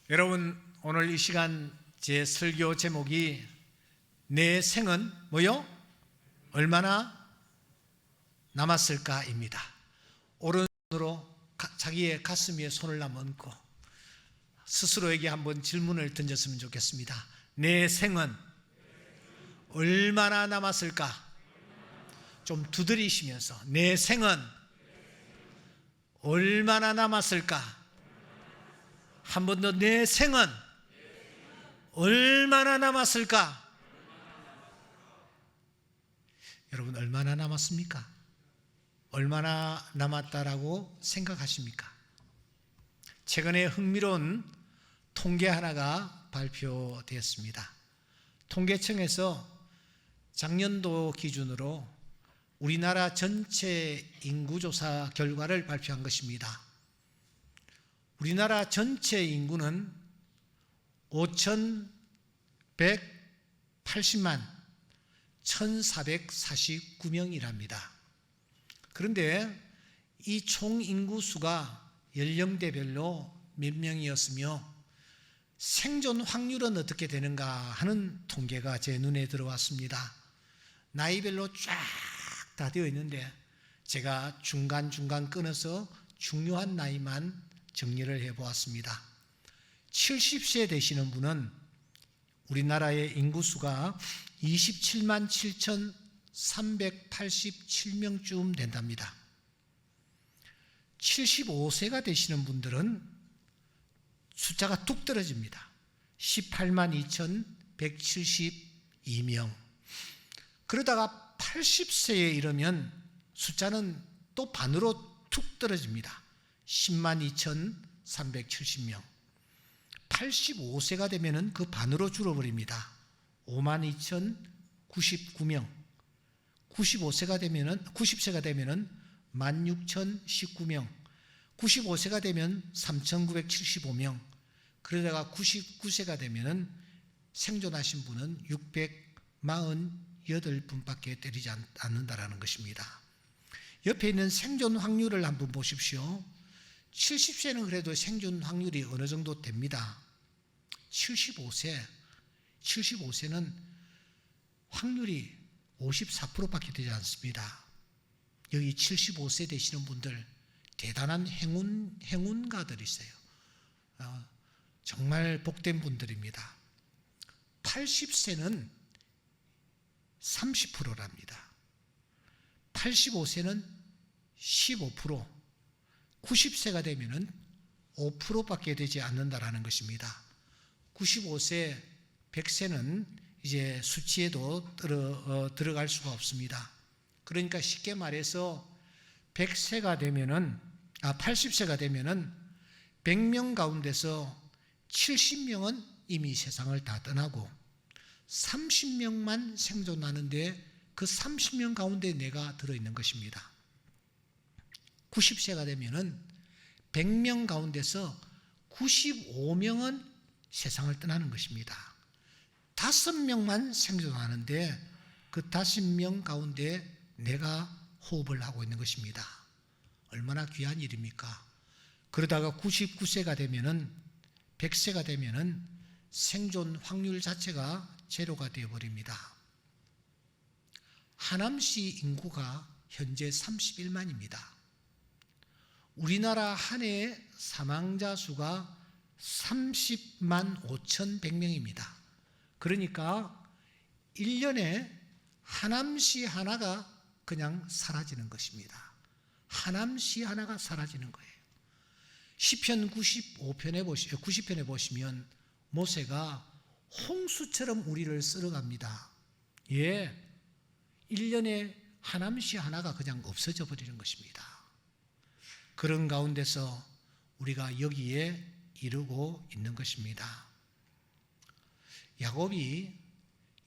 여러분, 오늘 이 시간 제 설교 제목이 내 생은 뭐요? 얼마나 남았을까입니다. 오른손으로 자기의 가슴 위에 손을 얹고 스스로에게 한번 질문을 던졌으면 좋겠습니다. 내 생은 얼마나 남았을까? 좀 두드리시면서 내 생은 얼마나 남았을까? 한 번 더 내 생은 얼마나 남았을까? 여러분, 얼마나 남았습니까? 얼마나 남았다라고 생각하십니까? 최근에 흥미로운 통계 하나가 발표되었습니다. 통계청에서 작년도 기준으로 우리나라 전체 인구조사 결과를 발표한 것입니다. 우리나라 전체 인구는 5,180만 1,449명이랍니다. 그런데 이 총 인구수가 연령대별로 몇 명이었으며 생존 확률은 어떻게 되는가 하는 통계가 제 눈에 들어왔습니다. 나이별로 쫙 다 되어 있는데 제가 중간중간 끊어서 중요한 나이만 정리를 해보았습니다. 70세 되시는 분은 우리나라의 인구수가 27만 7,387명쯤 된답니다. 75세가 되시는 분들은 숫자가 뚝 떨어집니다. 18만 2,172명. 그러다가 80세에 이르면 숫자는 또 반으로 툭 떨어집니다. 10만 2,370명. 85세가 되면 그 반으로 줄어버립니다. 5만 2,099명. 90세가 되면 16,019명. 95세가 되면 3,975명. 그러다가 99세가 되면 생존하신 분은 648분밖에 되지 않는다라는 것입니다. 옆에 있는 생존 확률을 한번 보십시오. 70세는 그래도 생존 확률이 어느 정도 됩니다. 75세는 확률이 54%밖에 되지 않습니다. 여기 75세 되시는 분들 대단한 행운가들이세요. 정말 복된 분들입니다. 80세는 30%랍니다. 85세는 15%, 90세가 되면 5%밖에 되지 않는다라는 것입니다. 95세, 100세는 이제 수치에도 들어갈 수가 없습니다. 그러니까 쉽게 말해서 80세가 되면은 100명 가운데서 70명은 이미 세상을 다 떠나고 30명만 생존하는데 그 30명 가운데 내가 들어있는 것입니다. 90세가 되면은 100명 가운데서 95명은 세상을 떠나는 것입니다. 5명만 생존하는데 그 5명 가운데 내가 호흡을 하고 있는 것입니다. 얼마나 귀한 일입니까? 그러다가 99세가 되면은 100세가 되면은 생존 확률 자체가 제로가 되어버립니다. 하남시 인구가 현재 31만입니다. 우리나라 한 해 사망자 수가 30만 5,100명입니다. 그러니까 1년에 하남시 하나가 그냥 사라지는 것입니다. 하남시 하나가 사라지는 거예요. 시편 90편에 보시면 모세가 홍수처럼 우리를 쓸어갑니다. 1년에 하남시 하나가 그냥 없어져 버리는 것입니다. 그런 가운데서 우리가 여기에 이르고 있는 것입니다. 야곱이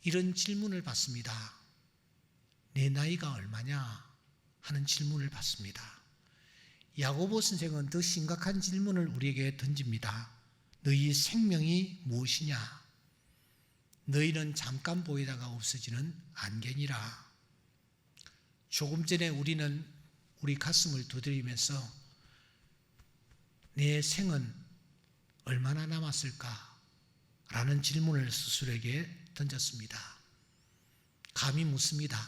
이런 질문을 받습니다. 내 나이가 얼마냐 하는 질문을 받습니다. 야고보 선생은 더 심각한 질문을 우리에게 던집니다. 너희 생명이 무엇이냐? 너희는 잠깐 보이다가 없어지는 안개니라. 조금 전에 우리는 우리 가슴을 두드리면서 내 생은 얼마나 남았을까? 라는 질문을 스스로에게 던졌습니다. 감히 묻습니다.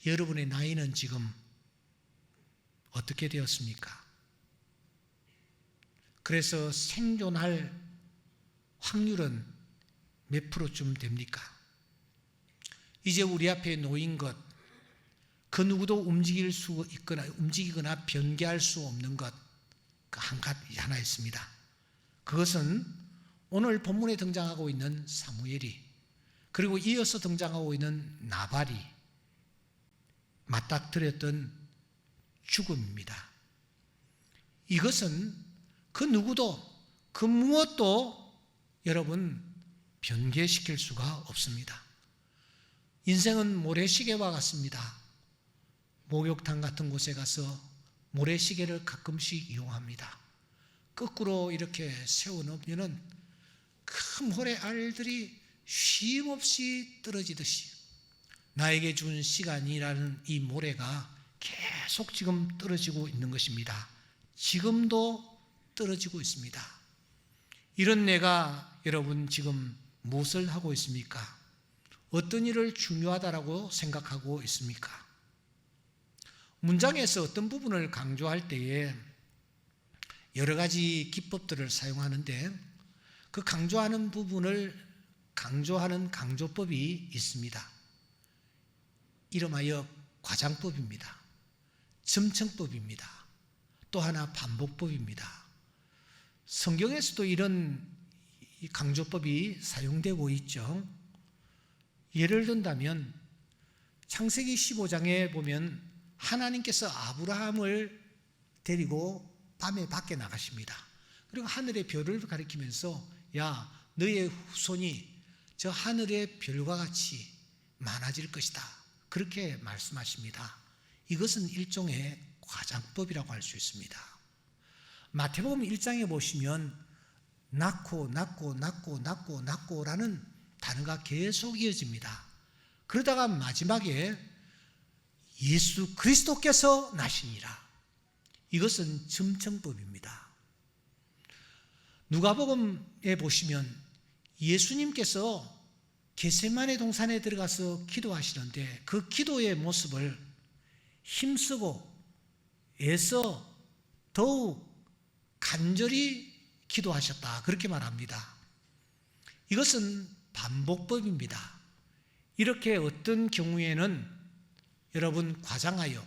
여러분의 나이는 지금 어떻게 되었습니까? 그래서 생존할 확률은 몇 프로쯤 됩니까? 이제 우리 앞에 놓인 것, 그 누구도 움직이거나 변개할 수 없는 것, 그 한 가지 하나 있습니다. 그것은 오늘 본문에 등장하고 있는 사무엘이, 그리고 이어서 등장하고 있는 나발이 맞닥뜨렸던 죽음입니다. 이것은 그 누구도, 그 무엇도 여러분 변개시킬 수가 없습니다. 인생은 모래시계와 같습니다. 목욕탕 같은 곳에 가서 모래시계를 가끔씩 이용합니다. 거꾸로 이렇게 세워놓으면 그 모래알들이 쉼없이 떨어지듯이 나에게 준 시간이라는 이 모래가 계속 지금 떨어지고 있는 것입니다. 지금도 떨어지고 있습니다. 이런 내가 여러분 지금 무엇을 하고 있습니까? 어떤 일을 중요하다라고 생각하고 있습니까? 문장에서 어떤 부분을 강조할 때에 여러 가지 기법들을 사용하는데 그 강조하는 부분을 강조하는 강조법이 있습니다. 이름하여 과장법입니다. 점층법입니다. 또 하나 반복법입니다. 성경에서도 이런 강조법이 사용되고 있죠. 예를 든다면 창세기 15장에 보면 하나님께서 아브라함을 데리고 밤에 밖에 나가십니다. 그리고 하늘의 별을 가리키면서 야, 너의 후손이 저 하늘의 별과 같이 많아질 것이다. 그렇게 말씀하십니다. 이것은 일종의 과장법이라고 할 수 있습니다. 마태복음 1장에 보시면 낳고라는 단어가 계속 이어집니다. 그러다가 마지막에 예수 그리스도께서 나시니라. 이것은 점층법입니다. 누가복음에 보시면 예수님께서 겟세마네 동산에 들어가서 기도하시는데 그 기도의 모습을 힘쓰고 애써 더욱 간절히 기도하셨다. 그렇게 말합니다. 이것은 반복법입니다. 이렇게 어떤 경우에는 여러분 과장하여,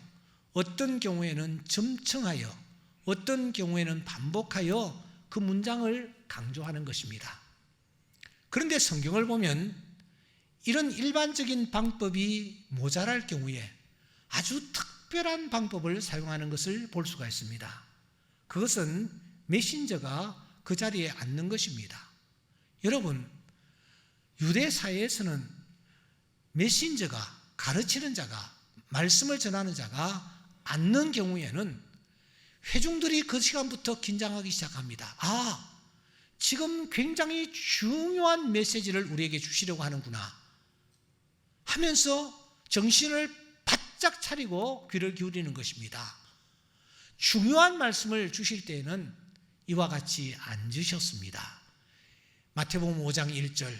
어떤 경우에는 점층하여, 어떤 경우에는 반복하여 그 문장을 강조하는 것입니다. 그런데 성경을 보면 이런 일반적인 방법이 모자랄 경우에 아주 특별한 방법을 사용하는 것을 볼 수가 있습니다. 그것은 메신저가 그 자리에 앉는 것입니다. 여러분, 유대 사회에서는 메신저가, 가르치는 자가, 말씀을 전하는 자가 앉는 경우에는 회중들이 그 시간부터 긴장하기 시작합니다. 아, 지금 굉장히 중요한 메시지를 우리에게 주시려고 하는구나 하면서 정신을 바짝 차리고 귀를 기울이는 것입니다. 중요한 말씀을 주실 때에는 이와 같이 앉으셨습니다. 마태복음 5장 1절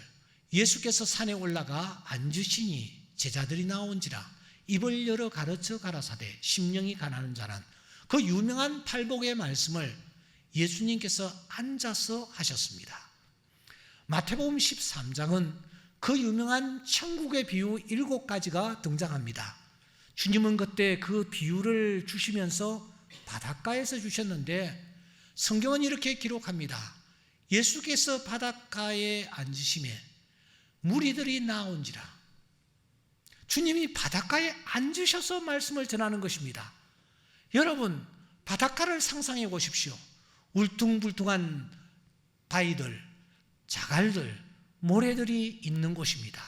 예수께서 산에 올라가 앉으시니 제자들이 나온지라 입을 열어 가르쳐 가라사대 심령이 가난한 자는 그 유명한 팔복의 말씀을 예수님께서 앉아서 하셨습니다. 마태복음 13장은 그 유명한 천국의 비유 7가지가 등장합니다. 주님은 그때 그 비유를 주시면서 바닷가에서 주셨는데 성경은 이렇게 기록합니다. 예수께서 바닷가에 앉으심에 무리들이 나온지라. 주님이 바닷가에 앉으셔서 말씀을 전하는 것입니다. 여러분, 바닷가를 상상해 보십시오. 울퉁불퉁한 바위들, 자갈들, 모래들이 있는 곳입니다.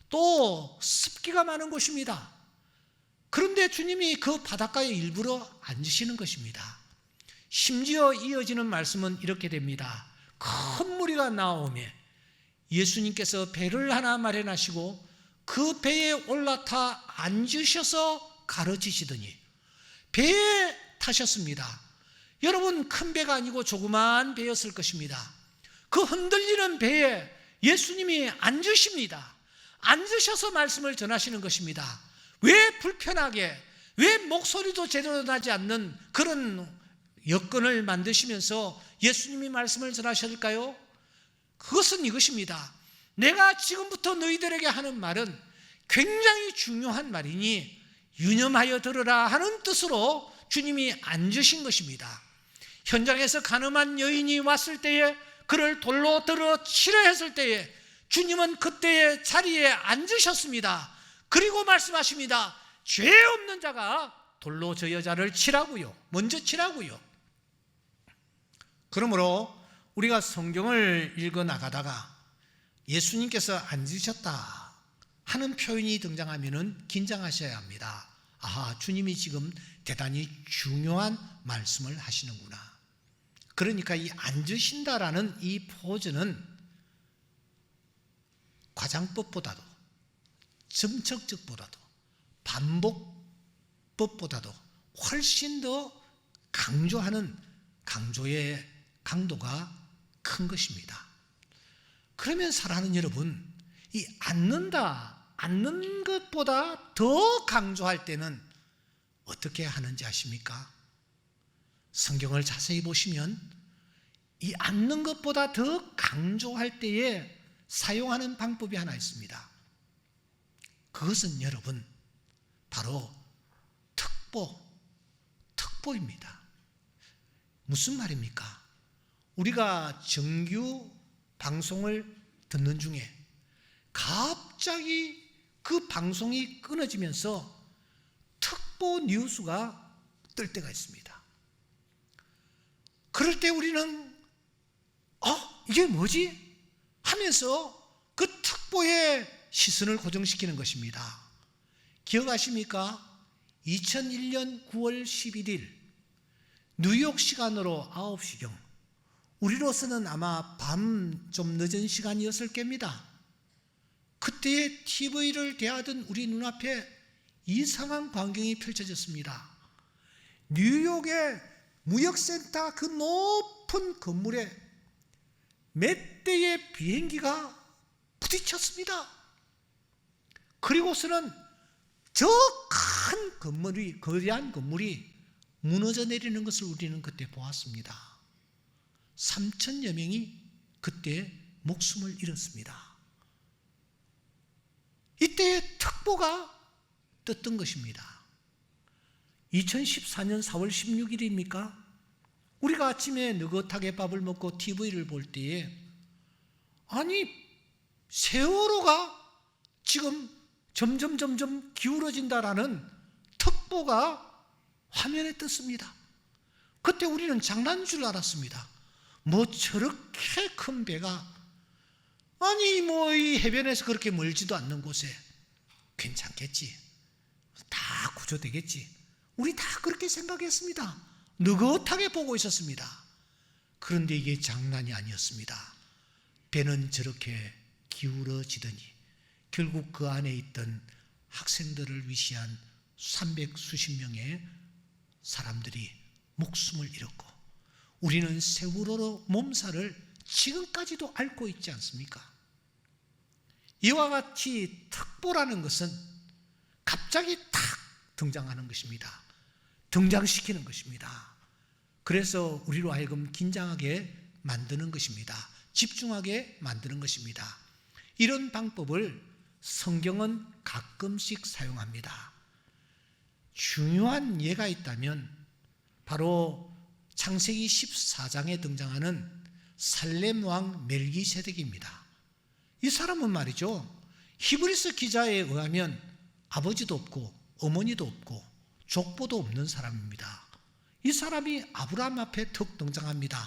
또 습기가 많은 곳입니다. 그런데 주님이 그 바닷가에 일부러 앉으시는 것입니다. 심지어 이어지는 말씀은 이렇게 됩니다. 큰 무리가 나오매 예수님께서 배를 하나 마련하시고 그 배에 올라타 앉으셔서 가르치시더니 배에 타셨습니다. 여러분, 큰 배가 아니고 조그만 배였을 것입니다. 그 흔들리는 배에 예수님이 앉으십니다. 앉으셔서 말씀을 전하시는 것입니다. 왜 불편하게, 왜 목소리도 제대로 나지 않는 그런 여건을 만드시면서 예수님이 말씀을 전하실까요? 그것은 이것입니다. 내가 지금부터 너희들에게 하는 말은 굉장히 중요한 말이니 유념하여 들으라 하는 뜻으로 주님이 앉으신 것입니다. 현장에서 가늠한 여인이 왔을 때에 그를 돌로 들어 치려 했을 때에 주님은 그때의 자리에 앉으셨습니다. 그리고 말씀하십니다. 죄 없는 자가 돌로 저 여자를 치라고요. 먼저 치라고요. 그러므로 우리가 성경을 읽어 나가다가 예수님께서 앉으셨다 하는 표현이 등장하면 긴장하셔야 합니다. 아하, 주님이 지금 대단히 중요한 말씀을 하시는구나. 그러니까 이 앉으신다라는 이 포즈는 과장법보다도 점척적보다도 반복법보다도 훨씬 더 강조하는 강조의 강도가 큰 것입니다. 그러면 사랑하는 여러분, 이 앉는 것보다 더 강조할 때는 어떻게 하는지 아십니까? 성경을 자세히 보시면 이 앉는 것보다 더 강조할 때에 사용하는 방법이 하나 있습니다. 그것은 여러분 바로 특보입니다. 무슨 말입니까? 우리가 정규 방송을 듣는 중에 갑자기 그 방송이 끊어지면서 특보 뉴스가 뜰 때가 있습니다. 그럴 때 우리는 이게 뭐지? 하면서 그 특보에 시선을 고정시키는 것입니다. 기억하십니까? 2001년 9월 11일 뉴욕 시간으로 9시경, 우리로서는 아마 밤 좀 늦은 시간이었을 겁니다. 그때의 TV를 대하던 우리 눈앞에 이상한 광경이 펼쳐졌습니다. 뉴욕의 무역센터 그 높은 건물에 몇 대의 비행기가 부딪혔습니다. 그리고서는 저 큰 건물이, 거대한 건물이 무너져 내리는 것을 우리는 그때 보았습니다. 3,000여 명이 그때 목숨을 잃었습니다. 이때의 특보가 떴던 것입니다. 2014년 4월 16일입니까? 우리가 아침에 느긋하게 밥을 먹고 TV를 볼 때에 세월호가 지금 점점 기울어진다라는 특보가 화면에 떴습니다. 그때 우리는 장난인 줄 알았습니다. 뭐 저렇게 큰 배가 이 해변에서 그렇게 멀지도 않는 곳에 괜찮겠지, 다 구조되겠지, 우리 다 그렇게 생각했습니다. 느긋하게 보고 있었습니다. 그런데 이게 장난이 아니었습니다. 배는 저렇게 기울어지더니 결국 그 안에 있던 학생들을 위시한 300수십 명의 사람들이 목숨을 잃었고, 우리는 세월호 몸살을 지금까지도 앓고 있지 않습니까? 이와 같이 특보라는 것은 갑자기 탁 등장하는 것입니다. 등장시키는 것입니다. 그래서 우리로 하여금 긴장하게 만드는 것입니다. 집중하게 만드는 것입니다. 이런 방법을 성경은 가끔씩 사용합니다. 중요한 예가 있다면 바로 창세기 14장에 등장하는 살렘 왕 멜기세덱입니다. 이 사람은 말이죠, 히브리서 기자에 의하면 아버지도 없고 어머니도 없고 족보도 없는 사람입니다. 이 사람이 아브라함 앞에 턱 등장합니다.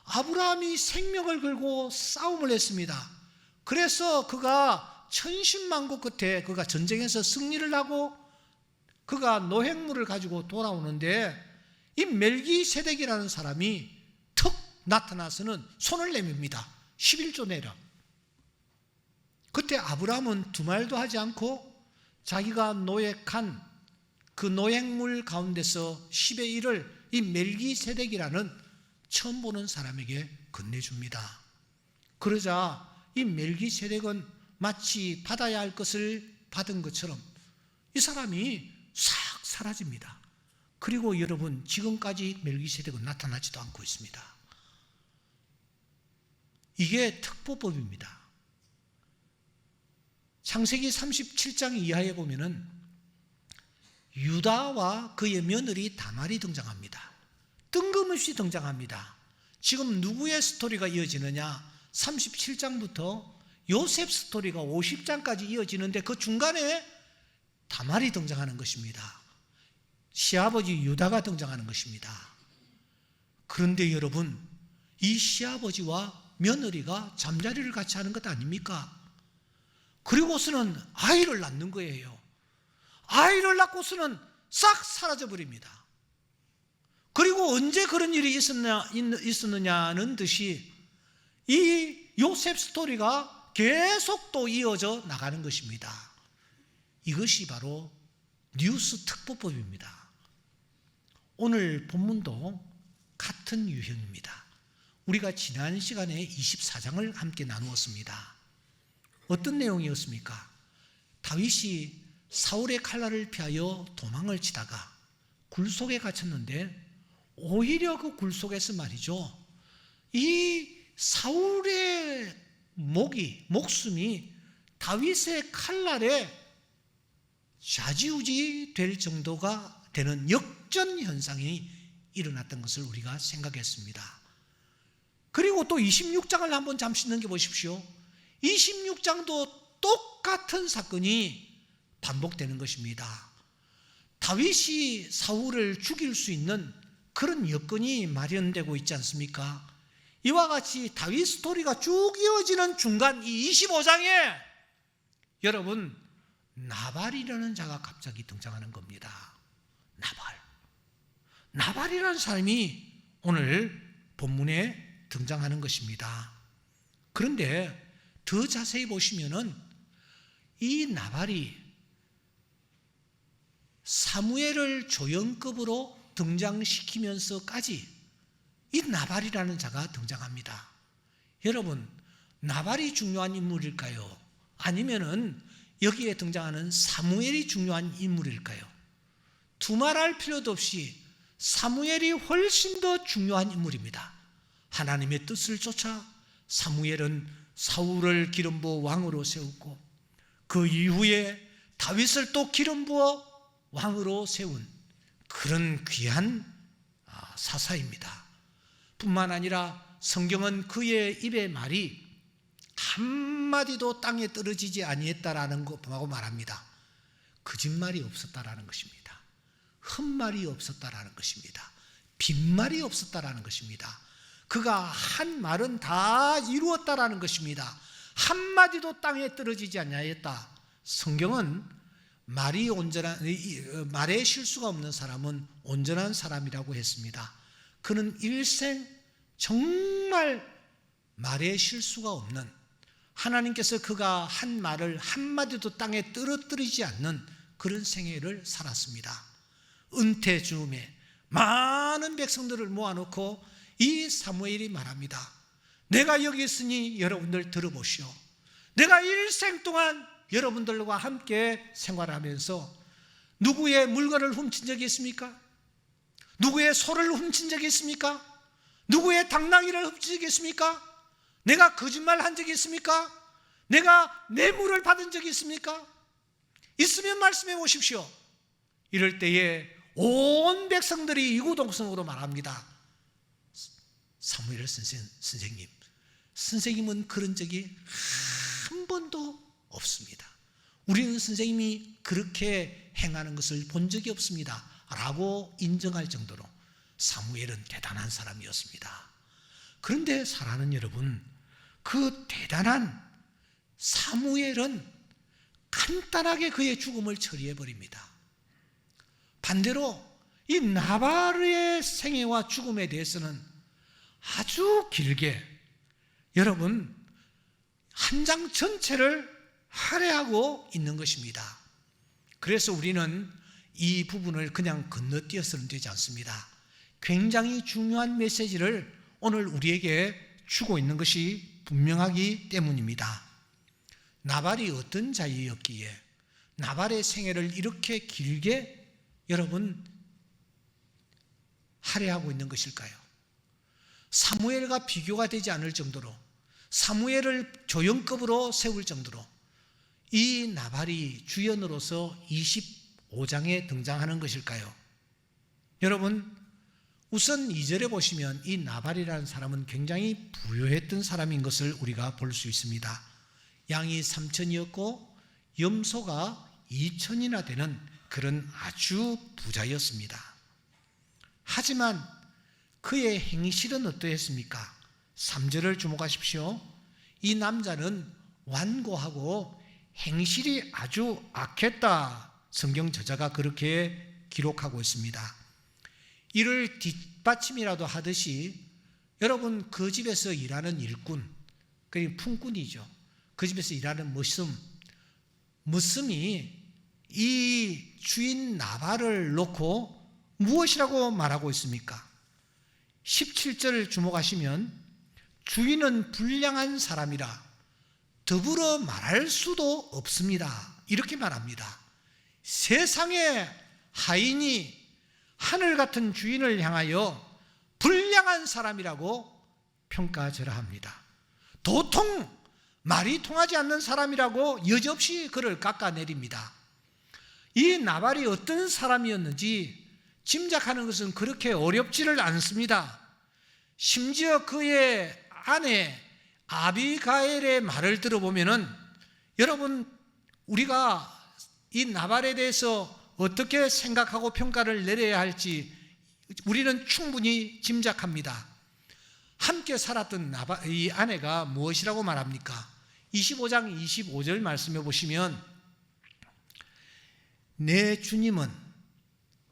아브라함이 생명을 걸고 싸움을 했습니다. 그래서 그가 천신만고 끝에 그가 전쟁에서 승리를 하고 그가 노획물을 가지고 돌아오는데 이 멜기세덱이라는 사람이 턱 나타나서는 손을 내밉니다. 11조 내라. 그때 아브라함은 두 말도 하지 않고 자기가 노획한 그 노획물 가운데서 10의 1을 이 멜기세덱이라는 처음 보는 사람에게 건네줍니다. 그러자 이 멜기세덱은 마치 받아야 할 것을 받은 것처럼 이 사람이 싹 사라집니다. 그리고 여러분, 지금까지 멜기세덱은 나타나지도 않고 있습니다. 이게 특보법입니다. 창세기 37장 이하에 보면은 유다와 그의 며느리 다말이 등장합니다. 뜬금없이 등장합니다. 지금 누구의 스토리가 이어지느냐? 37장부터 요셉 스토리가 50장까지 이어지는데 그 중간에 다말이 등장하는 것입니다. 시아버지 유다가 등장하는 것입니다. 그런데 여러분, 이 시아버지와 며느리가 잠자리를 같이 하는 것 아닙니까? 그리고서는 아이를 낳는 거예요. 아이를 낳고서는 싹 사라져 버립니다. 그리고 언제 그런 일이 있었느냐는 듯이 이 요셉 스토리가 계속 또 이어져 나가는 것입니다. 이것이 바로 뉴스 특보법입니다. 오늘 본문도 같은 유형입니다. 우리가 지난 시간에 24장을 함께 나누었습니다. 어떤 내용이었습니까? 다윗이 사울의 칼날을 피하여 도망을 치다가 굴 속에 갇혔는데 오히려 그 굴 속에서 말이죠, 이 사울의 목숨이 다윗의 칼날에 좌지우지 될 정도가 되는 역전 현상이 일어났던 것을 우리가 생각했습니다. 그리고 또 26장을 한번 잠시 넘겨보십시오. 26장도 똑같은 사건이 반복되는 것입니다. 다윗이 사울을 죽일 수 있는 그런 여건이 마련되고 있지 않습니까? 이와 같이 다윗 스토리가 쭉 이어지는 중간 이 25장에 여러분, 나발이라는 자가 갑자기 등장하는 겁니다. 나발이라는 사람이 오늘 본문에 등장하는 것입니다. 그런데 더 자세히 보시면은 이 나발이 사무엘을 조연급으로 등장시키면서까지 이 나발이라는 자가 등장합니다. 여러분, 나발이 중요한 인물일까요? 아니면은 여기에 등장하는 사무엘이 중요한 인물일까요? 두말할 필요도 없이 사무엘이 훨씬 더 중요한 인물입니다. 하나님의 뜻을 쫓아 사무엘은 사울을 기름 부어 왕으로 세웠고 그 이후에 다윗을 또 기름 부어 왕으로 세운 그런 귀한 사사입니다. 뿐만 아니라 성경은 그의 입의 말이 한마디도 땅에 떨어지지 아니했다라는 것하고 말합니다. 거짓말이 없었다라는 것입니다. 헛말이 없었다라는 것입니다. 빈말이 없었다라는 것입니다. 그가 한 말은 다 이루었다라는 것입니다. 한마디도 땅에 떨어지지 아니하였다. 성경은 말에 실수가 없는 사람은 온전한 사람이라고 했습니다. 그는 일생 정말 말에 실수가 없는, 하나님께서 그가 한 말을 한마디도 땅에 떨어뜨리지 않는 그런 생애를 살았습니다. 은퇴 즈음에 많은 백성들을 모아놓고 이 사무엘이 말합니다. 내가 여기 있으니 여러분들 들어보시오. 내가 일생 동안 여러분들과 함께 생활하면서 누구의 물건을 훔친 적이 있습니까? 누구의 소를 훔친 적이 있습니까? 누구의 당나귀를 훔친 적이 있습니까? 내가 거짓말 한 적이 있습니까? 내가 뇌물을 받은 적이 있습니까? 있으면 말씀해 보십시오. 이럴 때에 온 백성들이 이구동성으로 말합니다. 사무엘 선생님은 그런 적이 한 번도 없습니다. 우리는 선생님이 그렇게 행하는 것을 본 적이 없습니다 라고 인정할 정도로 사무엘은 대단한 사람이었습니다. 그런데 사랑하는 여러분, 그 대단한 사무엘은 간단하게 그의 죽음을 처리해버립니다. 반대로 이 나발의 생애와 죽음에 대해서는 아주 길게 여러분 한 장 전체를 할애하고 있는 것입니다. 그래서 우리는 이 부분을 그냥 건너뛰어서는 되지 않습니다. 굉장히 중요한 메시지를 오늘 우리에게 주고 있는 것이 분명하기 때문입니다. 나발이 어떤 자였기에 나발의 생애를 이렇게 길게 여러분 할애하고 있는 것일까요? 사무엘과 비교가 되지 않을 정도로, 사무엘을 조연급으로 세울 정도로 이 나발이 주연으로서 25장에 등장하는 것일까요? 여러분, 우선 2절에 보시면 이 나발이라는 사람은 굉장히 부유했던 사람인 것을 우리가 볼 수 있습니다. 양이 3천이었고 염소가 2천이나 되는 그런 아주 부자였습니다. 하지만 그의 행실은 어떠했습니까? 3절을 주목하십시오. 이 남자는 완고하고 행실이 아주 악했다. 성경 저자가 그렇게 기록하고 있습니다. 이를 뒷받침이라도 하듯이 여러분, 그 집에서 일하는 일꾼, 그러니까 품꾼이죠. 그 집에서 일하는 머슴이 이 주인 나발을 놓고 무엇이라고 말하고 있습니까? 17절을 주목하시면 주인은 불량한 사람이라 더불어 말할 수도 없습니다. 이렇게 말합니다. 세상의 하인이 하늘 같은 주인을 향하여 불량한 사람이라고 평가하라 합니다. 도통 말이 통하지 않는 사람이라고 여지없이 그를 깎아내립니다. 이 나발이 어떤 사람이었는지 짐작하는 것은 그렇게 어렵지를 않습니다. 심지어 그의 아내 아비가일의 말을 들어보면은 여러분, 우리가 이 나발에 대해서 어떻게 생각하고 평가를 내려야 할지 우리는 충분히 짐작합니다. 함께 살았던 이 아내가 무엇이라고 말합니까? 25장 25절 말씀해 보시면 내 주님은,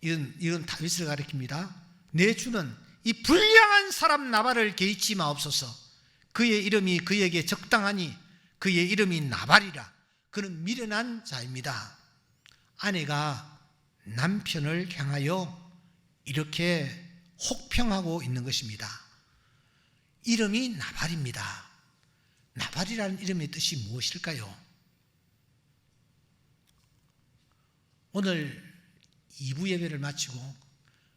이건 다윗을 가리킵니다. 내 주는 이 불량한 사람 나발을 개의치 마옵소서. 그의 이름이 그에게 적당하니 그의 이름이 나발이라. 그는 미련한 자입니다. 아내가 남편을 향하여 이렇게 혹평하고 있는 것입니다. 이름이 나발입니다. 나발이라는 이름의 뜻이 무엇일까요? 오늘 2부 예배를 마치고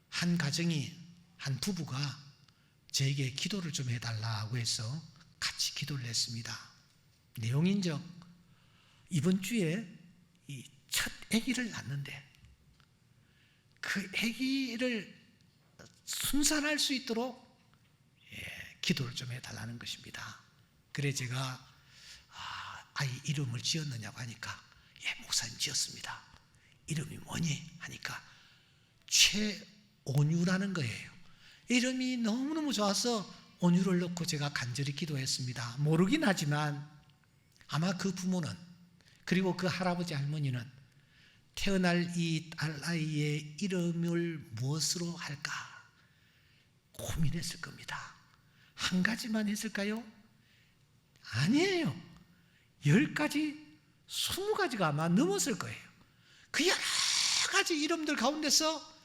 한 가정이, 한 부부가 저에게 기도를 좀 해달라고 해서 같이 기도를 했습니다. 내용인즉 이번 주에 이 첫 아기를 낳는데 그 아기를 순산할 수 있도록 기도를 좀 해달라는 것입니다. 그래 제가 아이 이름을 지었느냐고 하니까 목사님 지었습니다. 이름이 뭐니? 하니까 최온유라는 거예요. 이름이 너무너무 좋아서 온유를 넣고 제가 간절히 기도했습니다. 모르긴 하지만 아마 그 부모는, 그리고 그 할아버지 할머니는 태어날 이 딸아이의 이름을 무엇으로 할까 고민했을 겁니다. 한 가지만 했을까요? 아니에요. 10가지, 20가지가 아마 넘었을 거예요. 그 여러 가지 이름들 가운데서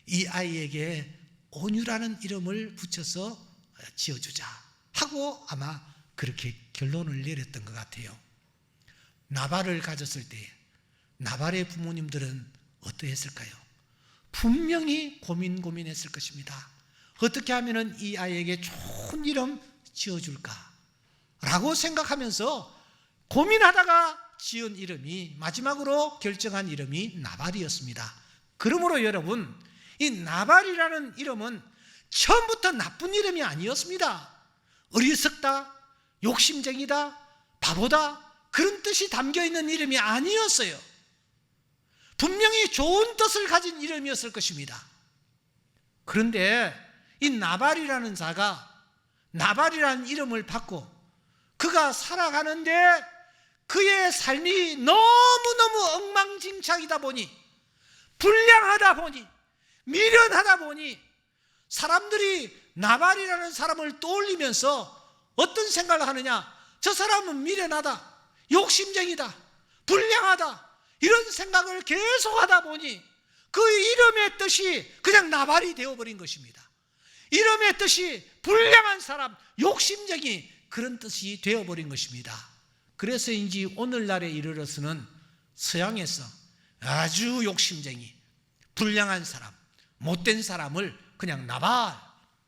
이 아이에게 온유라는 이름을 붙여서 지어주자 하고 아마 그렇게 결론을 내렸던 것 같아요. 나발을 가졌을 때 나발의 부모님들은 어떠했을까요? 분명히 고민했을 것입니다. 어떻게 하면 이 아이에게 좋은 이름 지어줄까 라고 생각하면서 고민하다가 지은 이름이, 마지막으로 결정한 이름이 나발이었습니다. 그러므로 여러분, 이 나발이라는 이름은 처음부터 나쁜 이름이 아니었습니다. 어리석다, 욕심쟁이다, 바보다, 그런 뜻이 담겨있는 이름이 아니었어요. 분명히 좋은 뜻을 가진 이름이었을 것입니다. 그런데 이 나발이라는 자가 나발이라는 이름을 받고 그가 살아가는데 그의 삶이 너무너무 엉망진창이다 보니, 불량하다 보니, 미련하다 보니 사람들이 나발이라는 사람을 떠올리면서 어떤 생각을 하느냐? 저 사람은 미련하다, 욕심쟁이다, 불량하다, 이런 생각을 계속 하다 보니 그 이름의 뜻이 그냥 나발이 되어버린 것입니다. 이름의 뜻이 불량한 사람, 욕심쟁이, 그런 뜻이 되어버린 것입니다. 그래서인지 오늘날에 이르러서는 서양에서 아주 욕심쟁이, 불량한 사람, 못된 사람을 그냥 나발,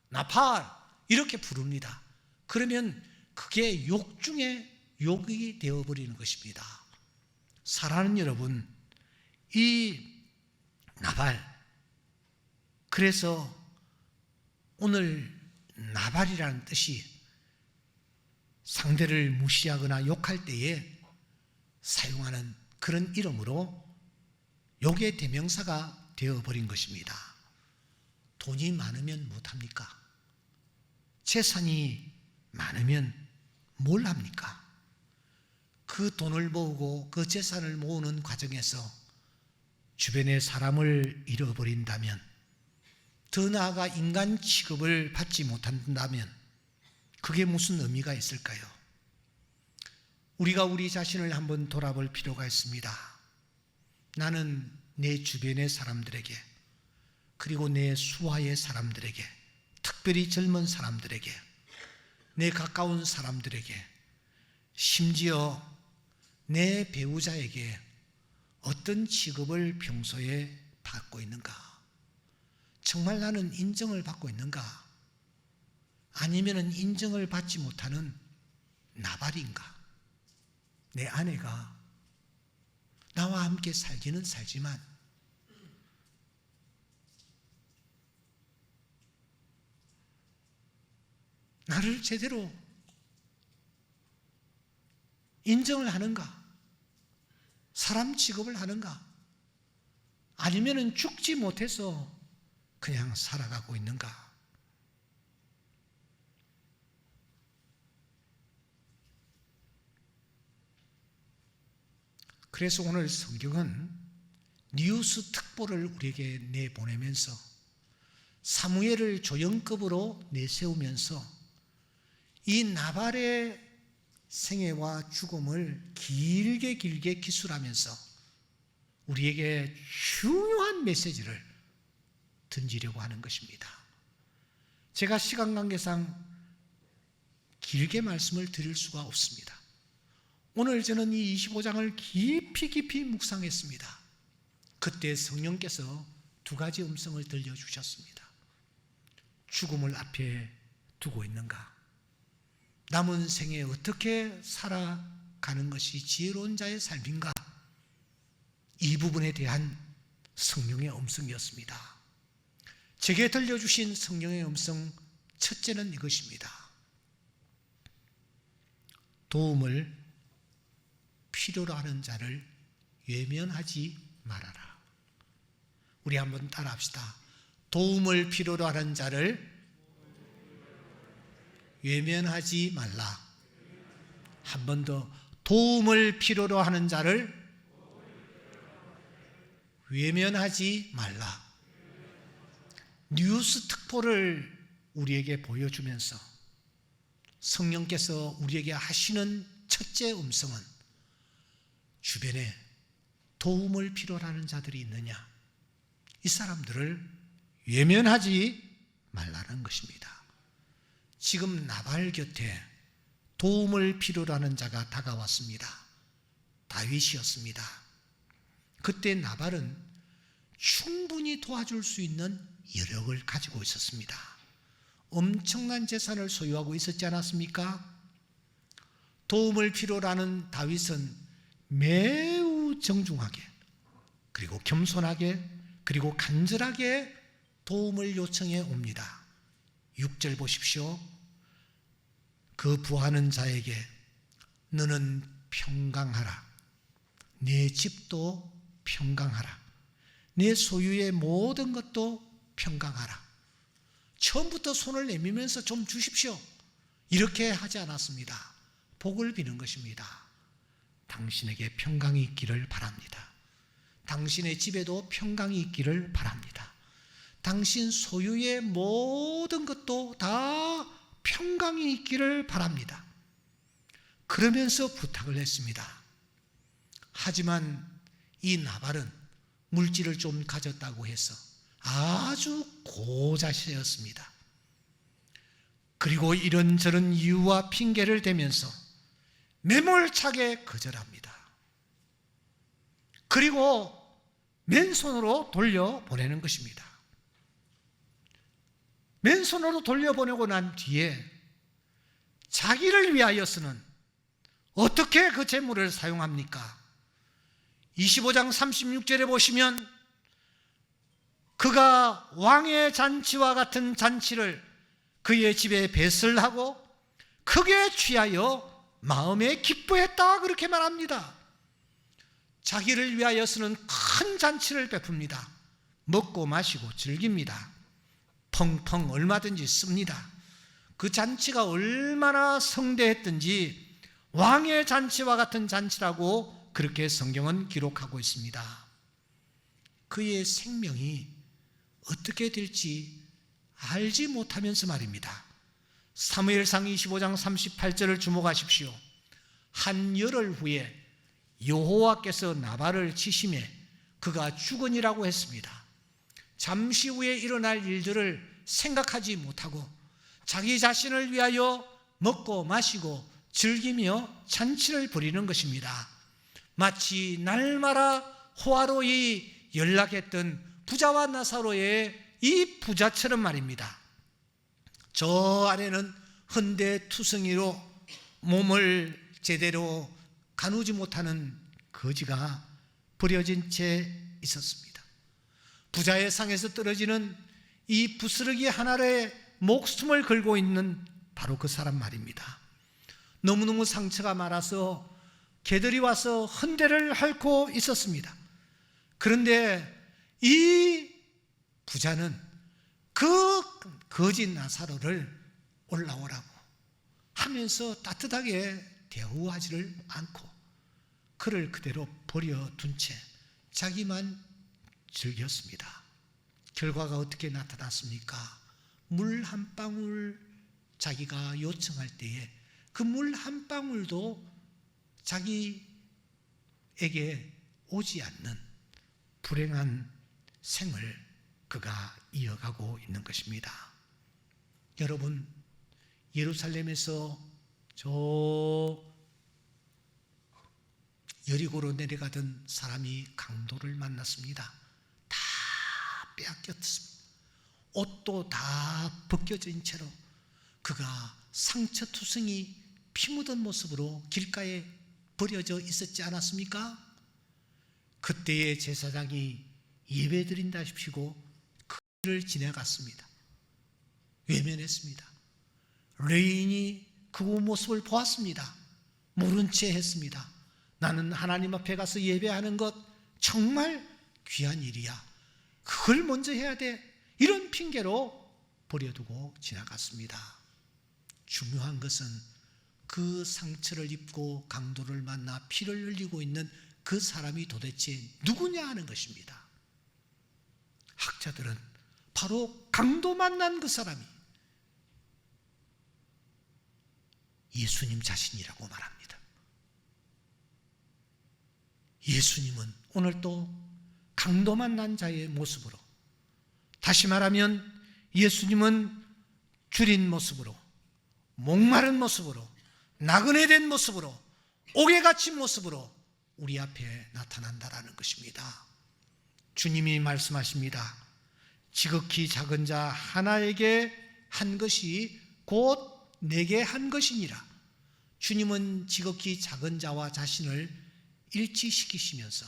나팔 이렇게 부릅니다. 그러면 그게 욕 중에 욕이 되어버리는 것입니다. 사랑하는 여러분, 이 나발, 그래서 오늘 나발이라는 뜻이 상대를 무시하거나 욕할 때에 사용하는 그런 이름으로 욕의 대명사가 되어버린 것입니다. 돈이 많으면 못합니까? 재산이 많으면 뭘 합니까? 그 돈을 모으고 그 재산을 모으는 과정에서 주변의 사람을 잃어버린다면, 더 나아가 인간 취급을 받지 못한다면 그게 무슨 의미가 있을까요? 우리가 우리 자신을 한번 돌아볼 필요가 있습니다. 나는 내 주변의 사람들에게, 그리고 내 수하의 사람들에게, 특별히 젊은 사람들에게, 내 가까운 사람들에게, 심지어 내 배우자에게 어떤 취급을 평소에 받고 있는가? 정말 나는 인정을 받고 있는가? 아니면 인정을 받지 못하는 나발인가? 내 아내가 나와 함께 살기는 살지만 나를 제대로 인정을 하는가? 사람 취급을 하는가? 아니면 죽지 못해서 그냥 살아가고 있는가? 그래서 오늘 성경은 뉴스 특보를 우리에게 내보내면서 사무엘을 조연급으로 내세우면서 이 나발의 생애와 죽음을 길게 기술하면서 우리에게 중요한 메시지를 던지려고 하는 것입니다. 제가 시간 관계상 길게 말씀을 드릴 수가 없습니다. 오늘 저는 이 25장을 깊이 묵상했습니다. 그때 성령께서 두 가지 음성을 들려주셨습니다. 죽음을 앞에 두고 있는가? 남은 생에 어떻게 살아가는 것이 지혜로운 자의 삶인가? 이 부분에 대한 성령의 음성이었습니다. 제게 들려주신 성령의 음성 첫째는 이것입니다. 도움을 필요로 하는 자를 외면하지 말아라. 우리 한번 따라합시다. 도움을 필요로 하는 자를 외면하지 말라. 한 번 더. 도움을 필요로 하는 자를 외면하지 말라. 뉴스 특보를 우리에게 보여주면서 성령께서 우리에게 하시는 첫째 음성은 주변에 도움을 필요로 하는 자들이 있느냐? 이 사람들을 외면하지 말라는 것입니다. 지금 나발 곁에 도움을 필요로 하는 자가 다가왔습니다. 다윗이었습니다. 그때 나발은 충분히 도와줄 수 있는 여력을 가지고 있었습니다. 엄청난 재산을 소유하고 있었지 않았습니까? 도움을 필요로 하는 다윗은 매우 정중하게, 그리고 겸손하게, 그리고 간절하게 도움을 요청해 옵니다. 6절 보십시오. 그 부하는 자에게 너는 평강하라. 내 집도 평강하라. 내 소유의 모든 것도 평강하라. 처음부터 손을 내밀면서 좀 주십시오, 이렇게 하지 않았습니다. 복을 비는 것입니다. 당신에게 평강이 있기를 바랍니다. 당신의 집에도 평강이 있기를 바랍니다. 당신 소유의 모든 것도 다 평강이 있기를 바랍니다. 그러면서 부탁을 했습니다. 하지만 이 나발은 물질을 좀 가졌다고 해서 아주 고자세였습니다. 그리고 이런저런 이유와 핑계를 대면서 매몰차게 거절합니다. 그리고 맨손으로 돌려보내는 것입니다. 맨손으로 돌려보내고 난 뒤에 자기를 위하여서는 어떻게 그 재물을 사용합니까? 25장 36절에 보시면 그가 왕의 잔치와 같은 잔치를 그의 집에 배설하고 크게 취하여 마음에 기뻐했다, 그렇게 말합니다. 자기를 위하여서는 큰 잔치를 베풉니다. 먹고 마시고 즐깁니다. 펑펑 얼마든지 씁니다. 그 잔치가 얼마나 성대했든지 왕의 잔치와 같은 잔치라고 그렇게 성경은 기록하고 있습니다. 그의 생명이 어떻게 될지 알지 못하면서 말입니다. 사무엘상 25장 38절을 주목하십시오. 한 열흘 후에 여호와께서 나발을 치심에 그가 죽으니라고 했습니다. 잠시 후에 일어날 일들을 생각하지 못하고 자기 자신을 위하여 먹고 마시고 즐기며 잔치를 벌이는 것입니다. 마치 날마다 호화로이 연락했던 부자와 나사로의 이 부자처럼 말입니다. 저 안에는 헌데투성이로 몸을 제대로 가누지 못하는 거지가 버려진 채 있었습니다. 부자의 상에서 떨어지는 이 부스러기 하나에 목숨을 걸고 있는 바로 그 사람 말입니다. 너무너무 상처가 많아서 개들이 와서 헌대를 핥고 있었습니다. 그런데 이 부자는 그 거지 나사로를 올라오라고 하면서 따뜻하게 대우하지를 않고 그를 그대로 버려둔 채 자기만 즐겼습니다. 결과가 어떻게 나타났습니까? 물 한 방울 자기가 요청할 때에 그 물 한 방울도 자기에게 오지 않는 불행한 생을 그가 이어가고 있는 것입니다. 여러분, 예루살렘에서 저 여리고로 내려가던 사람이 강도를 만났습니다. 다 빼앗겼습니다. 옷도 다 벗겨진 채로 그가 상처투성이 피 묻은 모습으로 길가에 버려져 있었지 않았습니까? 그때의 제사장이 예배드린다십시고 그를 지나갔습니다. 외면했습니다. 레인이 그 모습을 보았습니다. 모른 채 했습니다. 나는 하나님 앞에 가서 예배하는 것 정말 귀한 일이야. 그걸 먼저 해야 돼. 이런 핑계로 버려두고 지나갔습니다. 중요한 것은 그 상처를 입고 강도를 만나 피를 흘리고 있는 그 사람이 도대체 누구냐 하는 것입니다. 학자들은 바로 강도 만난 그 사람이 예수님 자신이라고 말합니다. 예수님은 오늘 또 강도 만난 자의 모습으로, 다시 말하면 예수님은 줄인 모습으로, 목마른 모습으로, 나그네 된 모습으로, 옥에 갇힌 모습으로 우리 앞에 나타난다라는 것입니다. 주님이 말씀하십니다. 지극히 작은 자 하나에게 한 것이 곧 내게 한 것이니라. 주님은 지극히 작은 자와 자신을 일치시키시면서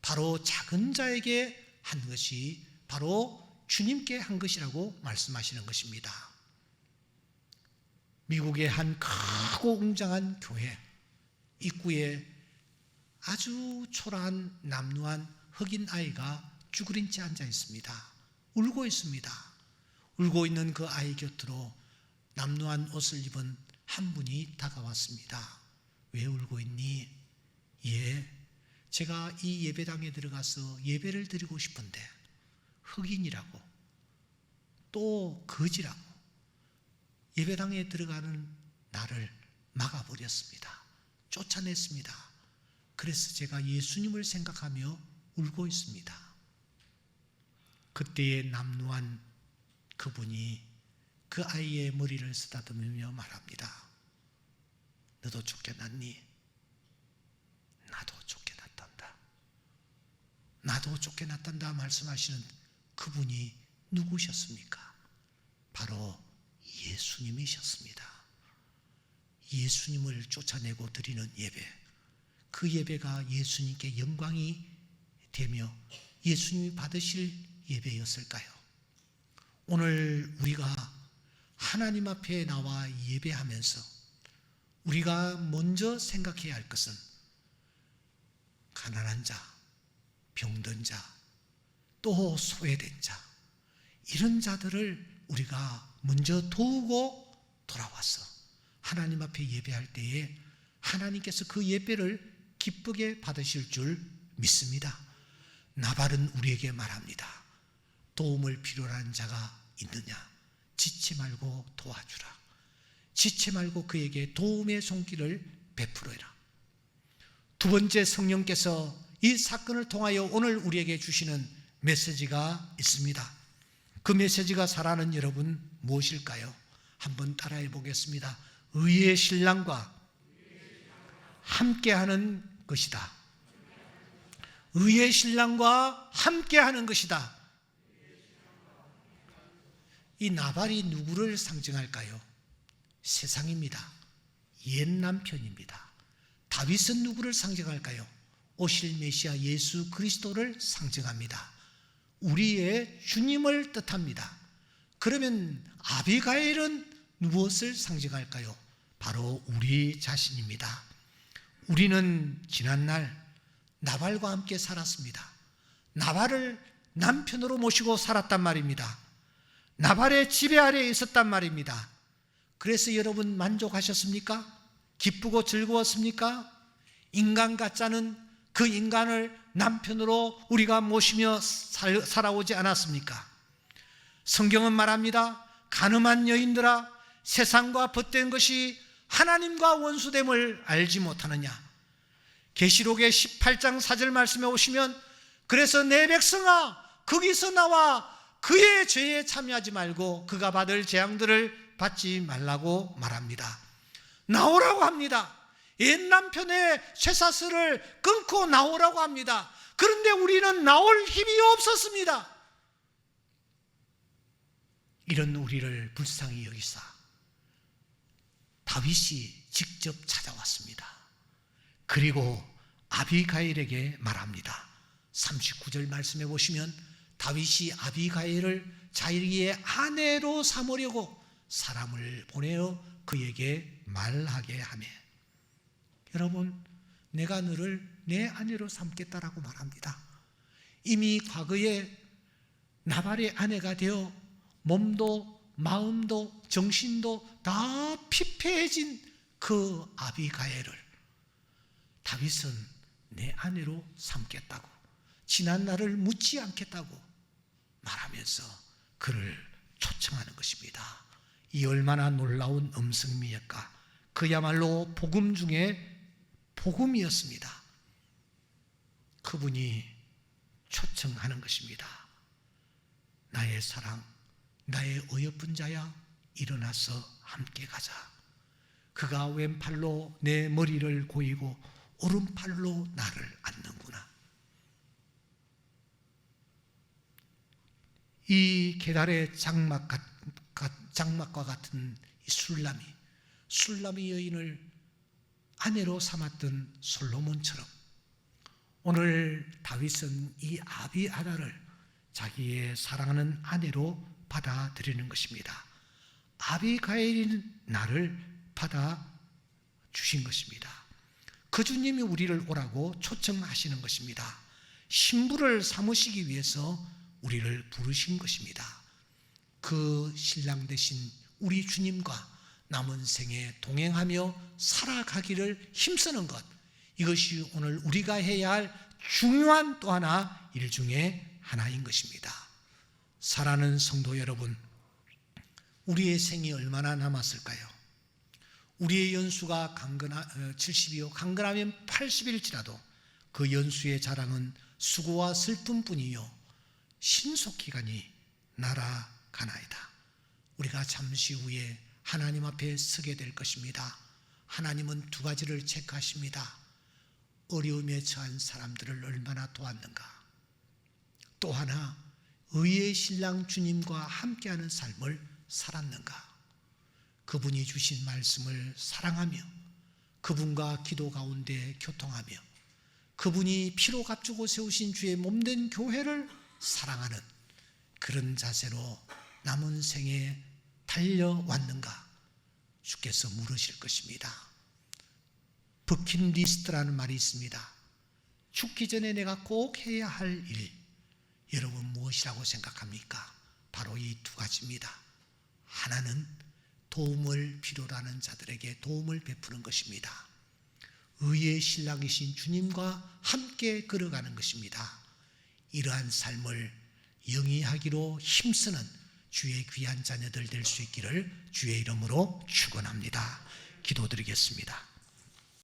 바로 작은 자에게 한 것이 바로 주님께 한 것이라고 말씀하시는 것입니다. 미국의 한 크고 웅장한 교회 입구에 아주 초라한 남루한 흑인 아이가 쭈그린 채 앉아 있습니다. 울고 있습니다. 울고 있는 그 아이 곁으로 남루한 옷을 입은 한 분이 다가왔습니다. 왜 울고 있니? 예, 제가 이 예배당에 들어가서 예배를 드리고 싶은데 흑인이라고 또 거지라고 예배당에 들어가는 나를 막아버렸습니다. 쫓아냈습니다. 그래서 제가 예수님을 생각하며 울고 있습니다. 그때의 남루한 그분이 그 아이의 머리를 쓰다듬으며 말합니다. 너도 쫓겨났니? 나도 쫓겨났단다. 나도 쫓겨났단다 말씀하시는 그분이 누구셨습니까? 바로 예수님이셨습니다. 예수님을 쫓아내고 드리는 예배, 그 예배가 예수님께 영광이 되며 예수님이 받으실 예배였을까요? 오늘 우리가 하나님 앞에 나와 예배하면서 우리가 먼저 생각해야 할 것은 가난한 자, 병든 자, 또 소외된 자, 이런 자들을 우리가 먼저 도우고 돌아와서 하나님 앞에 예배할 때에 하나님께서 그 예배를 기쁘게 받으실 줄 믿습니다. 나발은 우리에게 말합니다. 도움을 필요로 하는 자가 있느냐? 지체 말고 도와주라. 지체 말고 그에게 도움의 손길을 베풀어라. 두 번째, 성령께서 이 사건을 통하여 오늘 우리에게 주시는 메시지가 있습니다. 그 메시지가 사랑하는 여러분 무엇일까요? 한번 따라해 보겠습니다. 의의 신랑과 함께하는 것이다. 의의 신랑과 함께하는 것이다. 이 나발이 누구를 상징할까요? 세상입니다. 옛 남편입니다. 다윗은 누구를 상징할까요? 오실 메시아 예수 그리스도를 상징합니다. 우리의 주님을 뜻합니다. 그러면 아비가일은 무엇을 상징할까요? 바로 우리 자신입니다. 우리는 지난날 나발과 함께 살았습니다. 나발을 남편으로 모시고 살았단 말입니다. 나발의 지배 아래에 있었단 말입니다. 그래서 여러분 만족하셨습니까? 기쁘고 즐거웠습니까? 인간 같지 않은 그 인간을 남편으로 우리가 모시며 살아오지 않았습니까? 성경은 말합니다. 가늠한 여인들아, 세상과 벗된 것이 하나님과 원수됨을 알지 못하느냐. 계시록의 18장 4절 말씀에 오시면, 그래서 내 백성아 거기서 나와 그의 죄에 참여하지 말고 그가 받을 재앙들을 받지 말라고 말합니다. 나오라고 합니다. 옛 남편의 쇠사슬을 끊고 나오라고 합니다. 그런데 우리는 나올 힘이 없었습니다. 이런 우리를 불쌍히 여기사 다윗이 직접 찾아왔습니다. 그리고 아비가일에게 말합니다. 39절 말씀해 보시면 다윗이 아비가일을 자기의 아내로 삼으려고 사람을 보내어 그에게 말하게 하며, 여러분, 내가 너를 내 아내로 삼겠다라고 말합니다. 이미 과거에 나발의 아내가 되어 몸도 마음도 정신도 다 피폐해진 그 아비가일을 다윗은 내 아내로 삼겠다고, 지난 날을 묻지 않겠다고 말하면서 그를 초청하는 것입니다. 이 얼마나 놀라운 음성입니까? 그야말로 복음 중에 복음이었습니다. 그분이 초청하는 것입니다. 나의 사랑, 나의 어여쁜 자야, 일어나서 함께 가자. 그가 왼팔로 내 머리를 고이고 오른팔로 나를 안는구나. 이 계달의 장막과 같은 이 술람이 여인을 아내로 삼았던 솔로몬처럼 오늘 다윗은 이 아비아다를 자기의 사랑하는 아내로 받아들이는 것입니다. 아비가일인 나를 받아주신 것입니다. 그 주님이 우리를 오라고 초청하시는 것입니다. 신부를 삼으시기 위해서 우리를 부르신 것입니다. 그 신랑 되신 우리 주님과 남은 생에 동행하며 살아가기를 힘쓰는 것, 이것이 오늘 우리가 해야 할 중요한 또 하나 일 중에 하나인 것입니다. 사랑하는 성도 여러분, 우리의 생이 얼마나 남았을까요? 우리의 연수가 70이요 강건하면 80일지라도 그 연수의 자랑은 수고와 슬픔뿐이요 신속기간이 날아가나이다. 우리가 잠시 후에 하나님 앞에 서게 될 것입니다. 하나님은 두 가지를 체크하십니다. 어려움에 처한 사람들을 얼마나 도왔는가, 또 하나 의의 신랑 주님과 함께하는 삶을 살았는가. 그분이 주신 말씀을 사랑하며 그분과 기도 가운데 교통하며 그분이 피로 값주고 세우신 주의 몸된 교회를 사랑하는 그런 자세로 남은 생에 달려왔는가 주께서 물으실 것입니다. 버킷리스트라는 말이 있습니다. 죽기 전에 내가 꼭 해야 할 일, 여러분 무엇이라고 생각합니까? 바로 이 두 가지입니다. 하나는 도움을 필요로 하는 자들에게 도움을 베푸는 것입니다. 의의 신랑이신 주님과 함께 걸어가는 것입니다. 이러한 삶을 영위하기로 힘쓰는 주의 귀한 자녀들 될 수 있기를 주의 이름으로 축원합니다. 기도드리겠습니다.